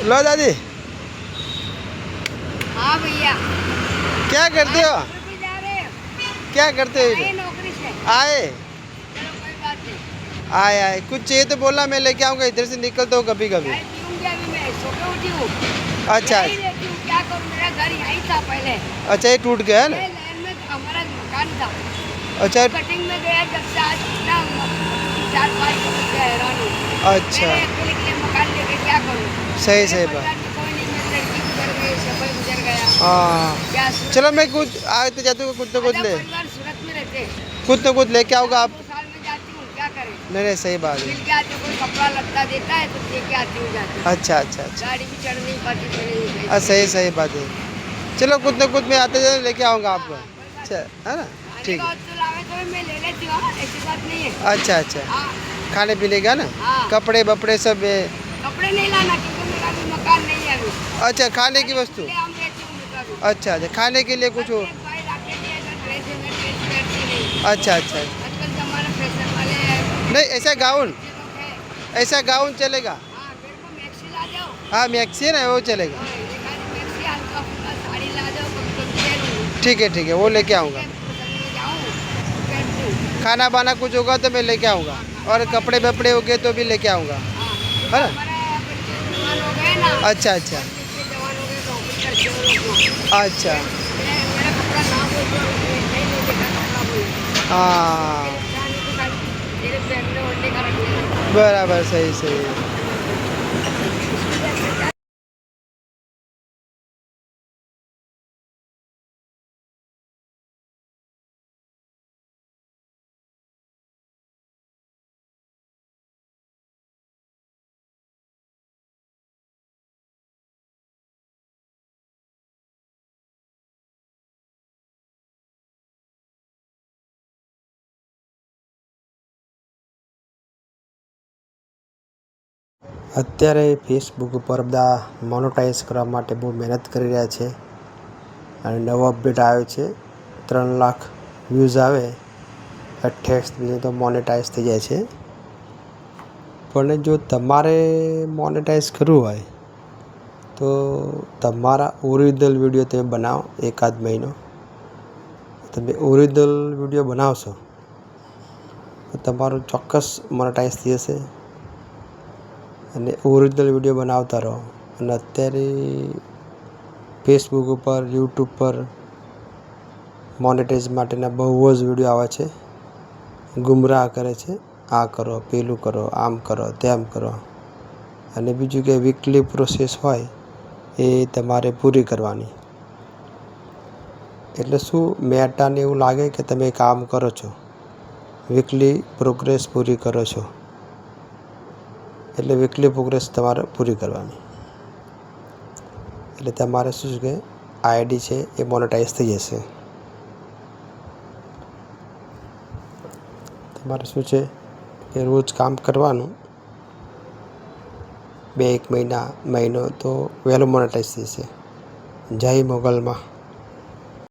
लो दादी। हाँ भैया। क्या करते हो? जा रहे हो? क्या करते हो? आए नौकरी से। आए चलो कोई बात नहीं। आए आए कुछ चाहिए तो बोला, मैं लेके आऊँगा। इधर से निकलता हूँ कभी कभी। चाय पीऊंगी अभी, मैं सो के उठी हूँ। अच्छा यहीं रहती हूँ, क्या करूँ, मेरा घर यहीं था पहले। अच्छा, ये टूट गया है ना? ये लहर में हमारा मकान था। अच्छा कटिंग में गया जब से आज ना 4-5 बजे से हैरान हूँ। अच्छा, मेरे अकेले के लिए मकान लेके क्या करूँ? सही मेरे सही परिवार बात। में कोई नहीं, मेरी लड़की गुजर गई, सब गुजर गया। हाँ क्या सूरत चलो, में मैं रहती कुछ आए तो जाते कुछ तो हूँ। कुछ आधा ले, परिवार सूरत में रहते हैं। कुछ तो कुछ लेके आऊँगा आप। 2 साल में जाती हूँ, क्या करें। नहीं नहीं, सही बात है। मिल के आती हूँ, कोई कपड़ा लत्ता देता है तो दे के आती हूँ, जाती हूँ। अच्छा अच्छा अच्छा, गाड़ी भी चढ़ नहीं पाती, चढ़ नहीं पाती। सही सही बात है। चलो, कुछ ना कुछ मैं आते जाते लेके आऊँगा हाँ, आपको। हाँ, कोई बात अच्छा, है ना? नहीं। ठीक आने है। का तो लावे तो मैं ले लेती हूँ, हाँ, ऐसी बात नहीं है। अच्छा अच्छा, हाँ, खाने पीने का ना? हाँ। कपड़े बपड़े सब है? कपड़े नहीं लाना क्योंकि मेरा भी मकान नहीं है अभी। अच्छा, खाने की वस्तु। इसलिए हम रहती हूँ मैं तो अभी। अच्छा अच्छा, खाने के लिए कुछ हो? एक भाई लाके दिया था ड्रेस है, मैं ड्रेस पहनती नहीं। अच्छा अच्छा, आजकल जमाना फैशन वाले हैं। नहीं ऐसा गाउन, बच्चे लोग हैं। ऐसा गाउन चलेगा? हाँ, मेरे को मैक्सी ला जाओ। हाँ, मैक्सी है ना, वो चलेगा। हाँ, एक आधी मैक्सी, हल्का फुल्का साड़ी ला जाओ, कभी कभी पहनूँ। ठीक है, वो लेके आऊँगा। पसंद में जाऊँ, पहनती हूँ। खाना बाना कुछ होगा तो मैं लेके आऊँगा, और कपड़े बपड़े हो गए तो भी लेके आऊँगा, हाँ, है ना? हमारे बच्चे जवान हो गए ना। अच्छा अच्छा बच्चे जवान हो गए, नौकरी करते हो लोग। अच्छा, मेरा कपड़ा ना बोल दो, नहीं लेके का कपड़ा बोल। हाँ तेरे पहनने ओढ़ने का रख लेना। बराबर, सही सही। અત્યારે ફેસબુક ઉપર બધા મોનેટાઈઝ કરવા માટે બહુ મહેનત કરી રહ્યા છે, અને નવો અપડેટ આવ્યો છે. 3 લાખ વ્યૂઝ આવે 28 દિવસે તો મોનેટાઈઝ થઈ જાય છે. પણ જો તમારે મોનેટાઈઝ કરવું હોય તો તમારા ઓરિજિનલ વિડીયો તમે બનાવો. એકાદ મહિનો તમે ઓરિજિનલ વિડીયો બનાવશો તો તમારું ચોક્કસ મોનેટાઈઝ થઈ જશે. અને ઓરિજિનલ વિડીયો બનાવતા રહો. અને અત્યારે ફેસબુક ઉપર, યુટ્યુબ પર મોનેટાઈઝ માટેના બહુ જ વિડીયો આવે છે. ગુમરાહ કરે છે, આ કરો, પેલું કરો, આમ કરો, તેમ કરો. અને બીજું કે વીકલી પ્રોસેસ હોય એ તમારે પૂરી કરવાની. એટલે શું, મેટાને એવું લાગે કે તમે કામ કરો છો, વીકલી પ્રોગ્રેસ પૂરી કરો છો. એટલે વીકલી પ્રોગ્રેસ તમારે પૂરી કરવાની. એટલે તમારે શું છે કે આઈડી છે એ મોનેટાઈઝ થઈ જશે. તમારે શું છે કે રોજ કામ કરવાનું. 2-1 મહિનો તો વહેલું મોનેટાઈઝ થઈ જશે. જય મોગલમાં.